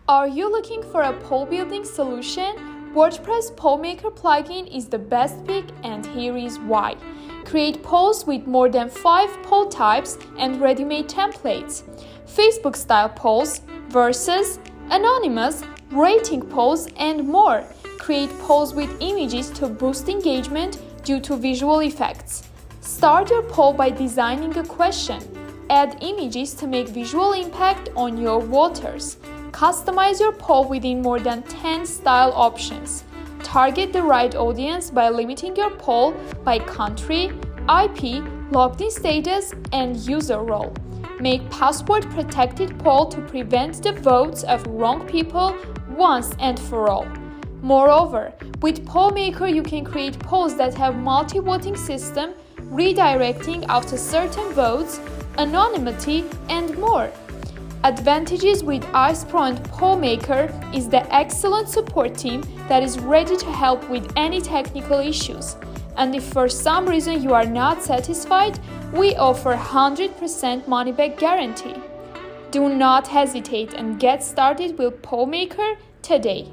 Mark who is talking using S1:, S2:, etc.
S1: Are you looking for a poll building solution? WordPress Poll Maker plugin is the best pick, and here is why. Create polls with more than 5 poll types and ready-made templates. Facebook-style polls, versus, anonymous, rating polls, and more. Create polls with images to boost engagement due to visual effects. Start your poll by designing a question. Add images to make visual impact on your voters. Customize your poll within more than 10 style options. Target the right audience by limiting your poll by country, IP, logged in status, and user role. Make password-protected poll to prevent the votes of wrong people once and for all. Moreover, with Poll Maker you can create polls that have multi-voting system, redirecting after certain votes, anonymity, and more. Advantages with AYS Pro and Poll Maker is the excellent support team that is ready to help with any technical issues. And if for some reason you are not satisfied, we offer 100% money-back guarantee. Do not hesitate and get started with Poll Maker today.